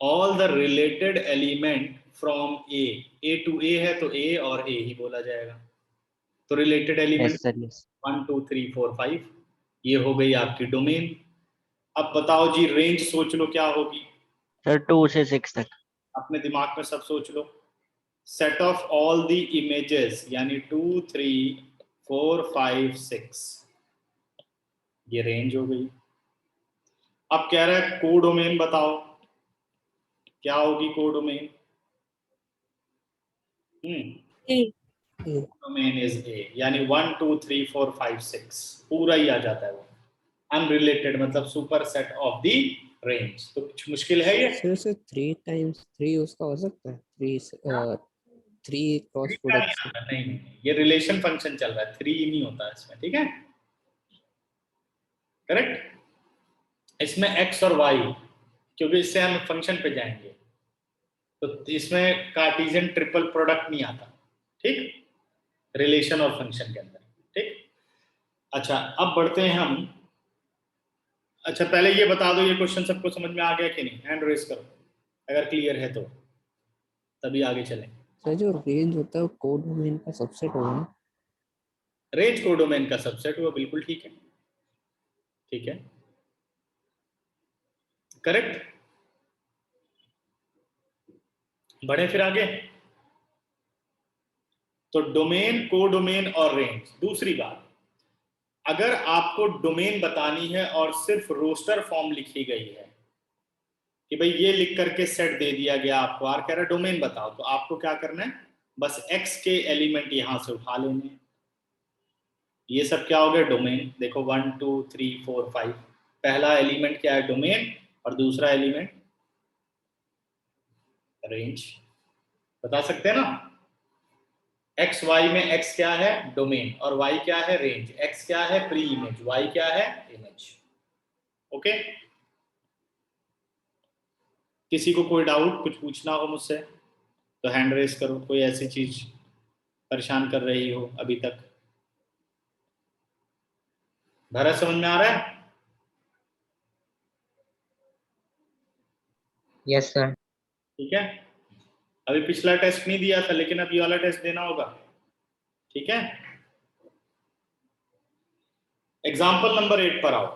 All the related element from A to A है तो A और A ही बोला जाएगा। तो related element yes sir yes. 1 2 3 4 5 ये हो गई आपकी डोमेन। अब बताओ जी रेंज सोच लो क्या होगी। सर 2 से 6 तक। अपने दिमाग में सब सोच लो। Set of all the images यानी 2 3 4 5 6 ये रेंज हो गई। अब कह रहा है कोडोमेन बताओ क्या होगी कोडोमेन। डोमेन इज ए यानी 1 2 3 4 5 6 पूरा ही आ जाता है वो। अनरिलेटेड मतलब super set of the range. तो कुछ मुश्किल है ये। सर से 3 टाइम्स 3 उसका हो सकता है 3 क्रॉस नहीं प्रोडक्ट से। आता, नहीं, ये रिलेशन फंक्शन चल रहा है, 3 नहीं होता इसमें। ठीक है, करेक्ट। इसमें x और y क्योंकि इससे हम फंक्शन पे जाएंगे तो इसमें कार्टेशियन ट्रिपल प्रोडक्ट नहीं आता। ठीक, रिलेशन और फंक्शन के अंदर। ठीक, अच्छा अब बढ़ते हैं हम। अच्छा पहले ये बता दो ये क्वेश्चन सबको समझ में आ गया कि नहीं। हैंड रेज करो अगर क्लियर है तो, तभी आगे चलें। सर जो रेंज होता है वो कोड डोमेन का सबसेट होगा ना। रेंज कोडोमेन का सबसेट हुआ, बिल्कुल ठीक है। ठीक है, करेक्ट। बढ़े फिर आगे। तो डोमेन, कोडोमेन और रेंज। दूसरी बात, अगर आपको डोमेन बतानी है और सिर्फ रोस्टर फॉर्म लिखी गई है कि भाई ये लिख करके सेट दे दिया गया आपको, आर कह रहा है डोमेन बताओ, तो आपको क्या करना है बस x के एलिमेंट यहां से उठा लेने। ये सब क्या हो गया डोमेन। देखो 1 2 3 4 5 पहला एलिमेंट क्या है डोमेन और दूसरा एलिमेंट रेंज। बता सकते हैं ना। एक्स वाई में x क्या है डोमेन और y क्या है रेंज। x क्या है प्री इमेज, y क्या है इमेज। ओके, किसी को कोई डाउट कुछ पूछना हो मुझसे तो हैंड रेस करो। कोई ऐसी चीज परेशान कर रही हो अभी तक। भरत समझ में आ रहा है। Yes sir. ठीक है, अभी पिछला टेस्ट नहीं दिया था लेकिन अब ये वाला टेस्ट देना होगा। ठीक है, एग्जाम्पल नंबर 8 पर आओ।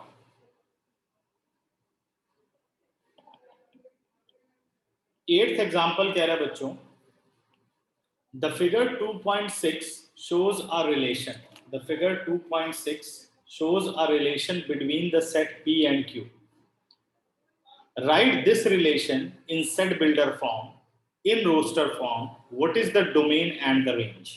8th एग्जाम्पल कह रहा है बच्चों, the figure 2.6 shows a relation. The figure 2.6 shows a relation between the set P and Q. Write this relation in set builder form, in roster form. What is the domain and the range?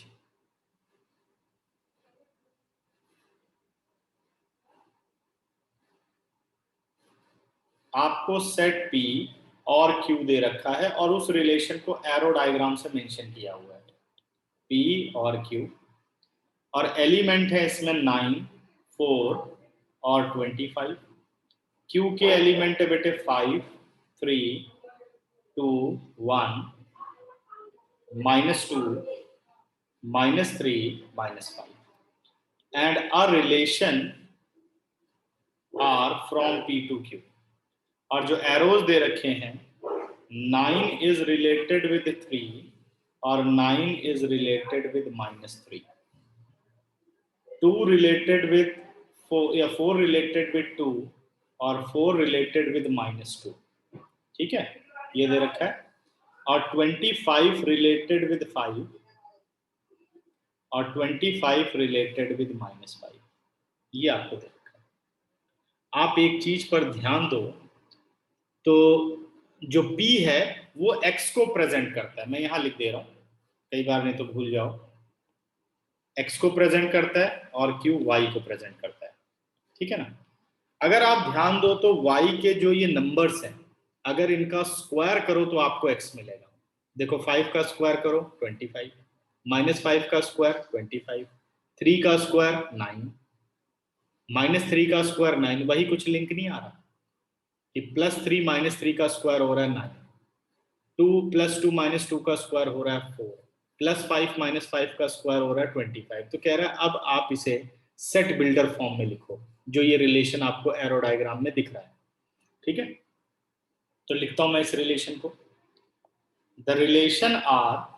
आपको set P और Q दे रखा है और उस relation को arrow diagram से mention किया हुआ है P और Q, और एलिमेंट है इसमें 9 4 और 25। Q के एलिमेंट है बेटे 5 3 2 1 -2, -3, -5 and a relation R from P to Q. और जो एरोज दे रखे हैं 9 is related with 3 और 9 is related with -3, 2 related with 4 या 4 related with 2 और 4 related with -2. ठीक है, ये दे रखा है। और 25 related with 5 और 25 related with -5, ये आपको दे रखा है। आप एक चीज पर ध्यान दो, तो जो P है वो X को प्रेजेंट करता है, मैं यहां लिख दे रहा हूं, कई बार नहीं तो भूल जाओ। X को प्रेजेंट करता है और Q Y को प्रेजेंट करता है, ठीक है ना। अगर आप ध्यान दो तो Y के जो ये नंबर्स हैं, अगर इनका स्क्वायर करो तो आपको X मिलेगा। देखो 5 का स्क्वायर करो 25, -5 का स्क्वायर 25, 3 का स्क्वायर 9, -3 का स्क्वायर 9, वही कुछ लिंक नहीं आ रहा कि +3 -3 का स्क्वायर हो रहा है 9, 2 + 2 -2 का स्क्वायर हो रहा है 4, +5 -5 का स्क्वायर हो रहा है 25। तो कह रहा है अब आप इसे सेट बिल्डर फॉर्म में लिखो, जो ये रिलेशन आपको एरो डायग्राम में दिख रहा है, ठीक है। तो लिखता हूं मैं इस रिलेशन को, the relation R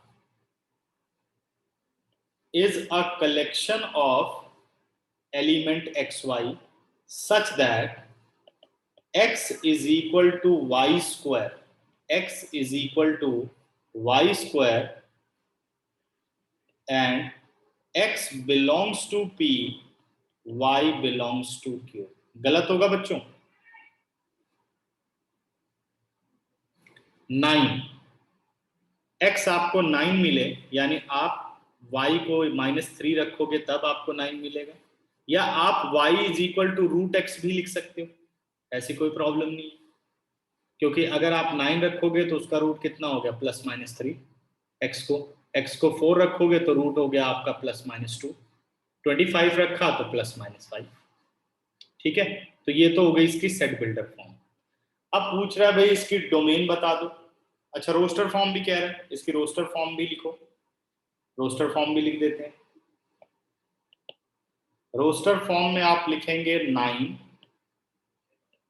is a collection of element xy such that x is equal to y square, x is equal to y square and x belongs to P, y belongs to Q। गलत होगा बच्चों? 9, x आपको 9 मिले, यानी आप y को -3 रखोगे तब आपको 9 मिलेगा, या आप y is equal to √x भी लिख सकते हो, ऐसी कोई प्रॉब्लम नहीं है, क्योंकि अगर आप 9 रखोगे तो उसका रूट कितना हो गया +-3, x को 4 रखोगे तो रूट हो गया आपका +-2, 25 रखा तो +-5, ठीक है। तो ये तो हो गई इसकी सेट बिल्डर फॉर्म। अब पूछ रहा है भाई इसकी डोमेन बता दो। अच्छा, रोस्टर फॉर्म भी कह रहा है, इसकी रोस्टर फॉर्म भी लिखो, रोस्टर फॉर्म भी लिख देते हैं। रोस्टर फॉर्म में आप लिखेंगे 9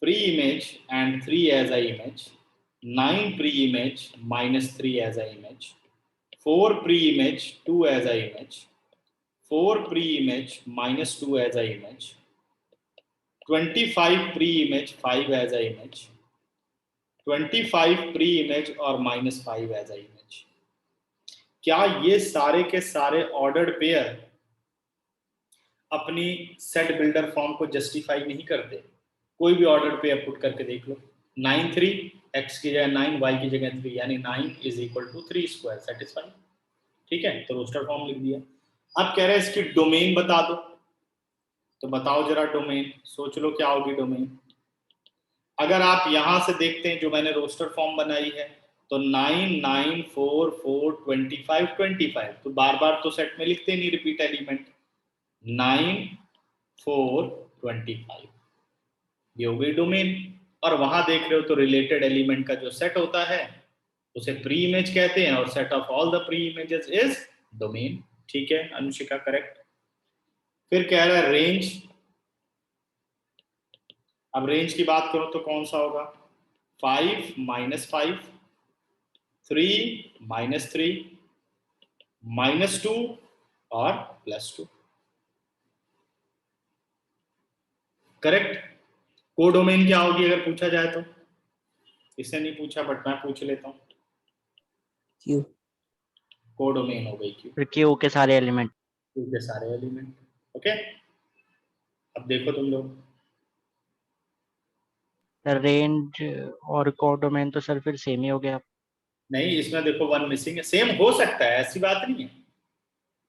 preimage and 3 as a image, 9 preimage -3 as a image, 4 preimage 2 as a image, 4 preimage -2 as a image, 25 preimage 5 as a image, 25 preimage और -5 as a image. क्या ये सारे के सारे ordered pair अपनी set builder form को justify नहीं करते? कोई भी ऑर्डर्ड पेयर पुट करके देख लो, 9 3, x की जगह 9, y की जगह 3, यानी 9 is equal to 3 square, satisfy, ठीक है। तो रोस्टर फॉर्म लिख दिया। अब कह रहे हैं इसकी डोमेन बता दो, तो बताओ जरा डोमेन, सोच लो क्या होगी डोमेन। अगर आप यहां से देखते हैं जो मैंने रोस्टर फॉर्म बनाई है, तो 9 9 4 4 25 25, तो बार बार तो सेट में लिखते नहीं रिपीट एलिमेंट, 9 4 25, ये हो गई डोमेन। और वहां देख रहे हो तो रिलेटेड एलिमेंट का जो सेट होता है उसे प्री इमेज कहते हैं, और set of all the pre images is domain, ठीक है अनुशिका, करेक्ट। फिर कह रहा है रेंज। अब रेंज की बात करो तो कौन सा होगा, 5 -5, 3 -3, -2 और +2, करेक्ट। कोडोमेन क्या होगी अगर पूछा जाए तो? इसने नहीं पूछा बट मैं पूछ लेता हूँ, क्यू। कोडोमेन हो गई क्यू, फिर क्यू के सारे एलिमेंट। क्यू के सारे एलिमेंट, ओके। अब देखो तुम लोग, रेंज और कोडोमेन तो सर फिर सेम ही हो गया। नहीं इसमें देखो 1 मिसिंग है, सेम हो सकता है ऐसी बात नहीं है,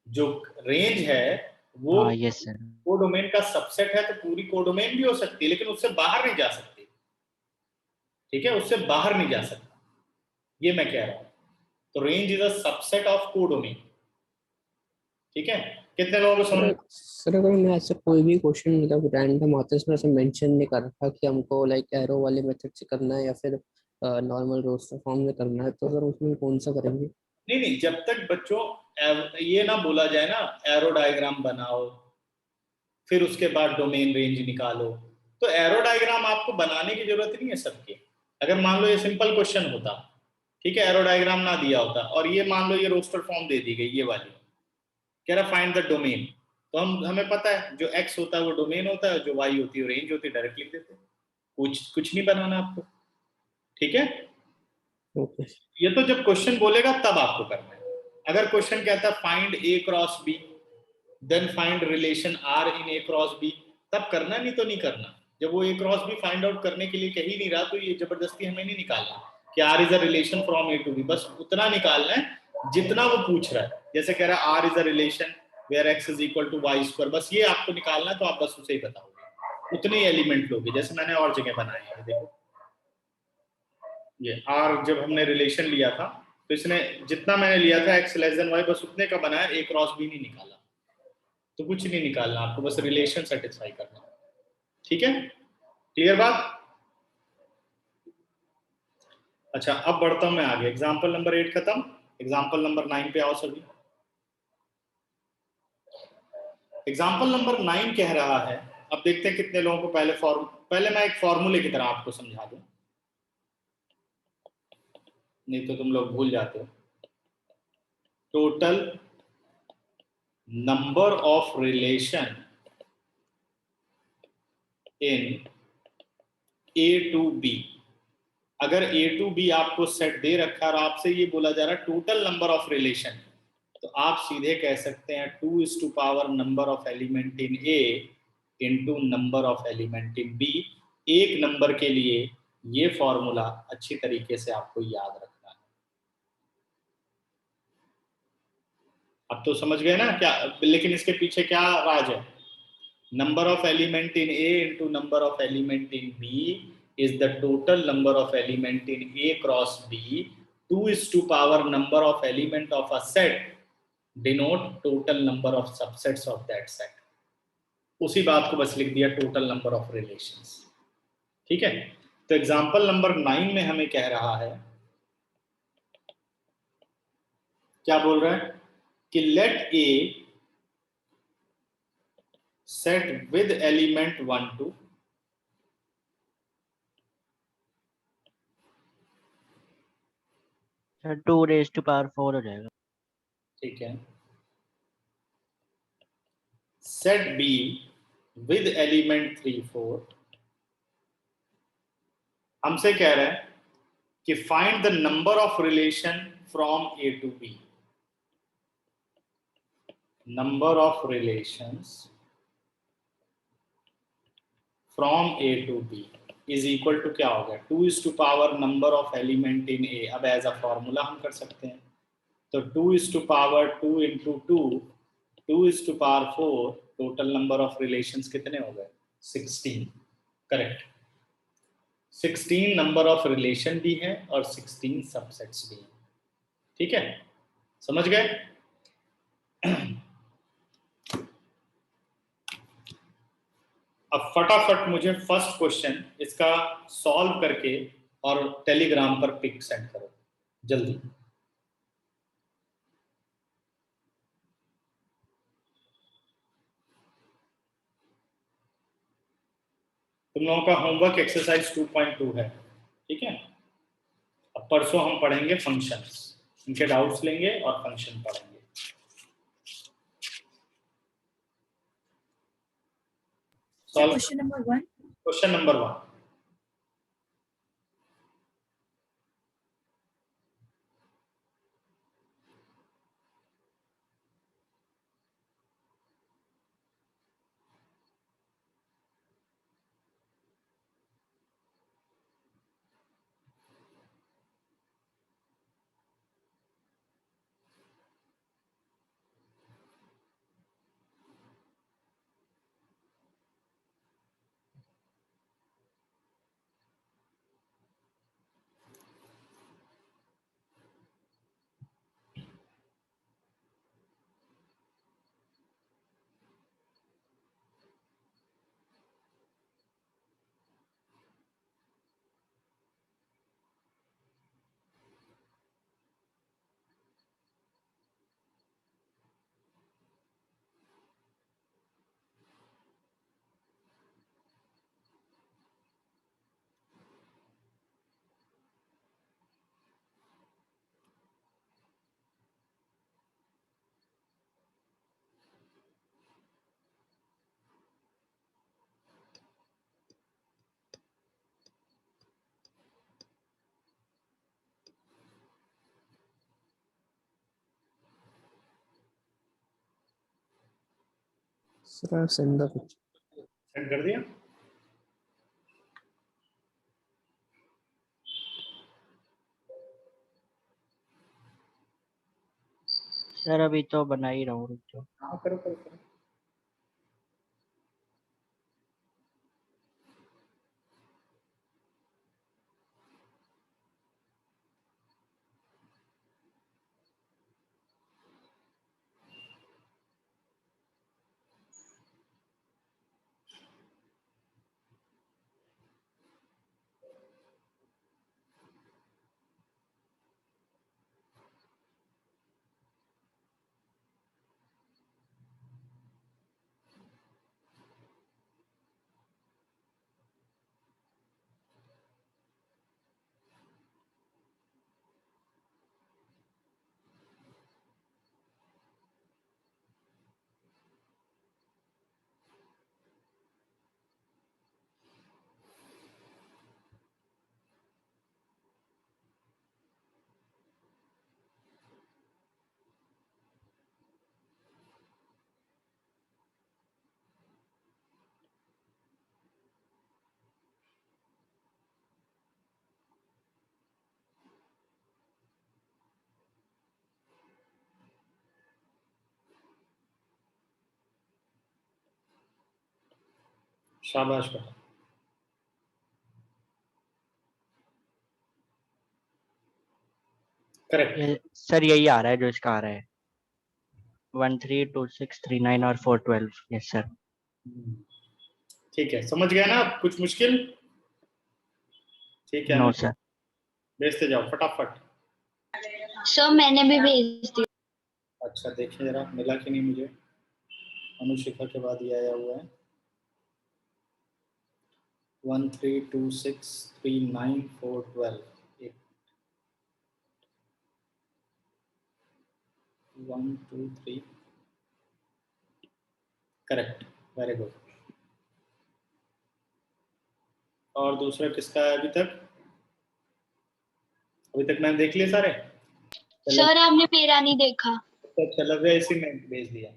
जो रेंज है वो हाँ यस सर। कोडोमेन का सबसेट है, तो पूरी कोडोमेन भी हो सकती है, लेकिन उससे बाहर नहीं जा सकती, ठीक है, उससे बाहर नहीं जा सकता, ये मैं कह रहा हूं। तो range is a subset of codomain, ठीक है। कितने लोगों को समझ? सर अगर मैं ऐसे कोई भी क्वेश्चन मतलब रैंडम आता है इसमें ऐसे मेंशन नहीं कर रखा कि हमको लाइक एरो वाले मेथड से करना है या फिर नॉर्मल रोस्टर फॉर्म में करना है, तो सर उसमें कौन सा करेंगे? नहीं नहीं, जब तक बच्चों ये ना बोला जाए ना एरो डायग्राम बनाओ फिर उसके बाद डोमेन रेंज निकालो, तो एरो डायग्राम आपको बनाने की जरूरत नहीं है सबके। अगर मान लो ये सिंपल क्वेश्चन होता, ठीक है, एरो डायग्राम ना दिया होता, और ये मान लो ये रोस्टर फॉर्म दे दी गई ये वाली, कह रहा फाइंड द डोमेन, तो हमें पता है जो एक्स होता है वो डोमेन होता है, जो वाई होती है रेंज होती है, डायरेक्ट लिख देते हैं, कुछ कुछ नहीं बनाना आपको। ठीक है, ओके। ये तो जब क्वेश्चन बोलेगा तब आपको करना है। अगर क्वेश्चन कहता है find A cross B then find relation R in A cross B, तब करना, नहीं तो नहीं करना। जब वो A cross B find out करने के लिए कह ही नहीं रहा, तो ये जबरदस्ती हमें नहीं निकालना कि R is a relation from A to B, बस उतना निकालना है जितना वो पूछ रहा है। जैसे कह रहा है R is a relation where X is equal to Y square, बस ये आपको निकालना है, तो आप बस उसे ही बताओगे, उतने ही एलिमेंट लोगे। जैसे मैंने और जगह बनाए हैं, देखो ये आर जब हमने रिलेशन लिया था, तो इसने जितना मैंने लिया था एक्स लेस देन वाई, बस उतने का बनाया, ए क्रॉस बी नहीं निकाला। तो कुछ नहीं निकालना आपको, बस रिलेशन सेटिस्फाई करना। ठीक है, क्लियर बात? अच्छा, अब बढ़ता हूं मैं आगे। एग्जाम्पल नंबर 8 खत्म, एग्जाम्पल नंबर 9 पे आओ सभी। एग्जाम्पल नंबर 9 कह रहा है, अब देखते हैं कितने लोगों को पहले मैं एक फॉर्मूले की तरह आपको समझा दूं, नहीं तो तुम लोग भूल जाते हो। Total number of relation in A to B. अगर ए टू बी आपको सेट दे रखा और आपसे ये बोला जा रहा है टोटल नंबर ऑफ रिलेशन, तो आप सीधे कह सकते हैं 2 number of element in A into number of element in B. एक नंबर के लिए ये फॉर्मूला अच्छी तरीके से आपको याद रखना है। अब तो समझ गए ना क्या, लेकिन इसके पीछे क्या राज है? number of element in A into number of element in B is the total number of element in A cross B. 2 is to power number of element of a set denote total number of subsets of that set. उसी बात को बस लिख दिया total number of relations। ठीक है, तो example number 9 में हमें कह रहा है, क्या बोल रहा है कि let A set with element 1 to 2⁴ हो जाएगा। ठीक है, set B with element 3 4। हमसे कह रहा है कि find the number of relation from A to B. Number of relations from A to B is equal to क्या होगा? 2 number of element in A. अब एज अ फॉर्मूला हम कर सकते हैं, तो 2 into 2 4, total number of relations कितने हो गए? 16। करेक्ट, 16 नंबर ऑफ रिलेशन भी है और 16 सबसेट्स भी हैं। ठीक है, समझ गए? अब फटाफट मुझे फर्स्ट क्वेश्चन इसका सॉल्व करके और टेलीग्राम पर पिक सेंड करो जल्दी। तुम लोगों का होमवर्क एक्सरसाइज 2.2 है, ठीक है। अब परसों हम पढ़ेंगे फंक्शंस, इनके डाउट्स लेंगे और फंक्शन पढ़ेंगे। Question number 1। Question number 1, sir send the picture. Send कर दिया? सर अभी तो बना ही रहा हूँ, रुक जाओ। हाँ करो करो करो। शाबाश बेटा। करेक्ट। ये सर यही आ रहा है जो इसका आ रहा है, 132639 और 412। Yes sir. ठीक है, समझ गया ना आप? कुछ मुश्किल? ठीक है नो अनुज, सर। भेजते जाओ फटाफट। सर मैंने भी भेज दिया। अच्छा देखिए जरा मिला कि नहीं मुझे। अनुशिखा के बाद ये आया हुआ है 132639 1 2 3। Correct, very good. और दूसरा किसका है अभी तक? अभी तक मैंने देख लिए सारे। सर आपने मेरा नहीं देखा। चलो गया, इसी में भेज दिया।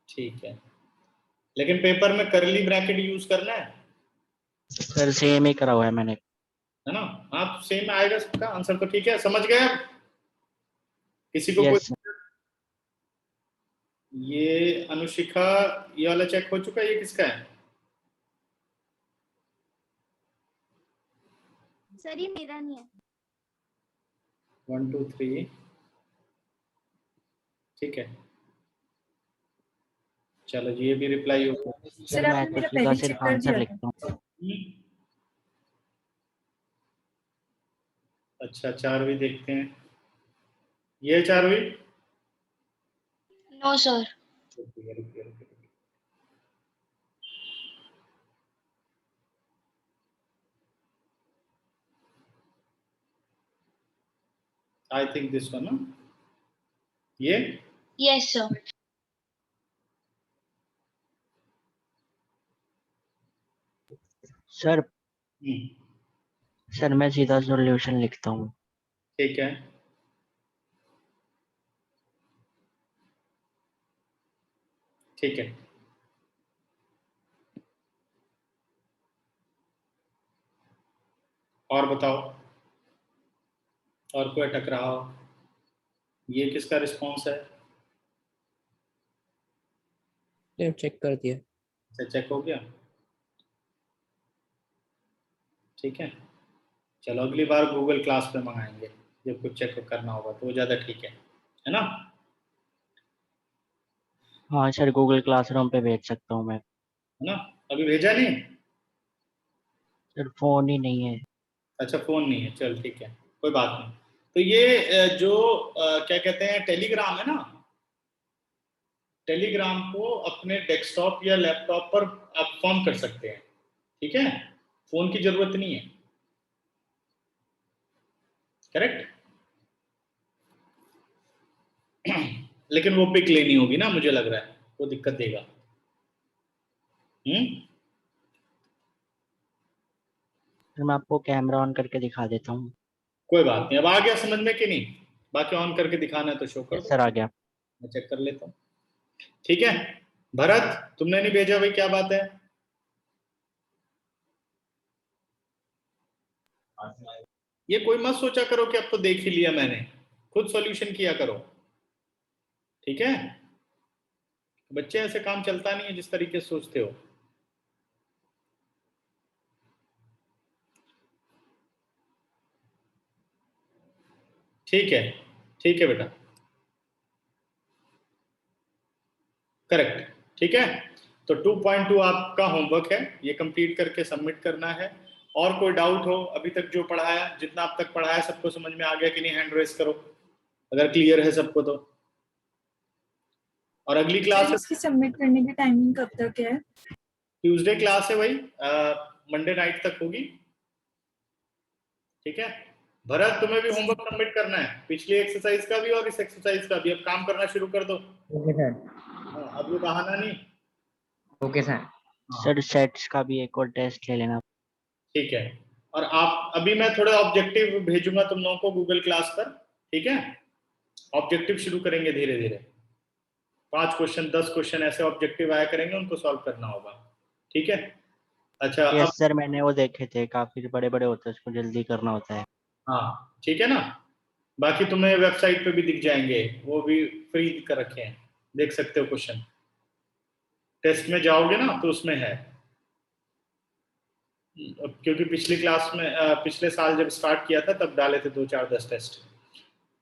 ठीक है, लेकिन पेपर में करली ब्रैकेट यूज करना है सर सेम ही करा हुआ है मैंने। है ना? हाँ तो सेम आएगा सबका आंसर तो। ठीक है, समझ गए आप? किसी को कोई? Yes sir. ये अनुशिखा, ये वाला चेक हो चुका है, ये किसका है? सर ये मेरा नहीं है। 1 2 3। ठीक है, चलो जी, ये भी रिप्लाई हो गया। सर मैं तो सीधा सिर्फ आंसर लिखता हूँ। अच्छा, चारवी देखते हैं। ये चारवी नो सर। रुकिए रुकिए रुकिए। I think this one. ये यस सर। सर सर मैं सीधा सॉल्यूशन लिखता हूँ। ठीक है, ठीक है। और बताओ, और कोई अटक रहा हो? ये किसका रिस्पॉन्स है? चेक कर दिया। अच्छा, चेक हो गया। ठीक है, चलो अगली बार गूगल क्लास पे मंगाएंगे जब कुछ चेक करना होगा तो वो ज़्यादा ठीक है ना? हाँ सर गूगल क्लासरूम पे भेज सकता हूँ मैं। है ना? अभी भेजा नहीं? सर फोन ही नहीं है। अच्छा, फोन नहीं है, चल ठीक है, कोई बात नहीं। तो ये जो क्या कहते हैं टेलीग्राम है ना, टेलीग्राम को अपने डेस्कटॉप या लैपटॉप पर आप फॉर्म कर सकते हैं। ठीक है, फोन की जरूरत नहीं है। करेक्ट। लेकिन वो पिक लेनी होगी ना, मुझे लग रहा है वो दिक्कत देगा। सर मैं आपको कैमरा ऑन करके दिखा देता हूँ। कोई बात नहीं, अब आ गया समझ में कि नहीं? बाकी ऑन करके दिखाना है तो शो कर यस दो। सर आ गया। मैं चेक कर लेता हूँ। ठीक है भरत, तुमने नहीं भेजा भाई, क्या बात है? ये कोई मत सोचा करो कि अब तो देख ही लिया मैंने, खुद सॉल्यूशन किया करो। ठीक है बच्चे, ऐसे काम चलता नहीं है जिस तरीके से सोचते हो। ठीक है बेटा, करेक्ट। ठीक है तो 2.2 आपका होमवर्क है, ये कंप्लीट करके सबमिट करना है। और कोई डाउट हो अभी तक जो पढ़ाया, जितना अब तक पढ़ाया सबको समझ में आ गया कि नहीं? हैंड रेस करो अगर क्लियर है सबको तो। और अगली सर क्लास इसकी सबमिट करने की टाइमिंग कब तक है? ट्यूसडे क्लास है भाई, मंडे नाइट तक होगी। ठीक है भरत, तुम्हें भी होमवर्क सबमिट करना है, पिछली एक्सरसाइज का भी और इस एक्सरसाइज का भी। अब काम करना शुरू कर दो। Okay sir. हाँ, अब ये बहाना नहीं। Okay sir. सर सेट्स का भी एक और टेस्ट ले लेना। ठीक है और आप अभी मैं थोड़े ऑब्जेक्टिव भेजूंगा तुम लोगों को गूगल क्लास पर। ठीक है ऑब्जेक्टिव शुरू करेंगे धीरे धीरे, 5 क्वेश्चन 10 क्वेश्चन ऐसे ऑब्जेक्टिव आया करेंगे, उनको सॉल्व करना होगा। ठीक है अच्छा अब यस सर, मैंने वो देखे थे, काफी बड़े बड़े होते हैं, उसको जल्दी करना होता है। हाँ ठीक है ना, बाकी तुम्हें वेबसाइट पे भी दिख जाएंगे, वो भी फ्री कर रखे हैं, देख सकते हो क्वेश्चन। टेस्ट में जाओगे ना तो उसमें है, क्योंकि पिछली क्लास में पिछले साल जब स्टार्ट किया था तब डाले थे 2 4 10 टेस्ट।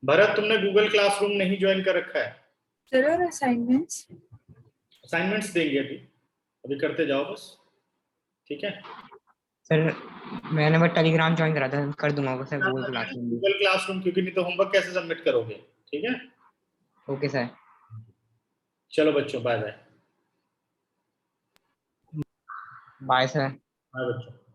भरत, तुमने गूगल क्लासरूम नहीं ज्वाइन कर रखा है? सर और असाइनमेंट्स? असाइनमेंट्स देंगे अभी, अभी करते जाओ बस। ठीक है सर मैंने बस टेलीग्राम ज्वाइन करा था, कर दूंगा वो सर गूगल क्लासरूम भी। गूगल क्लासरूम, क्योंकि नहीं तो होमवर्क कैसे सबमिट करोगे? ठीक है ओके सर। चलो बच्चों, bye bye. Bye sir. Bye बच्चों।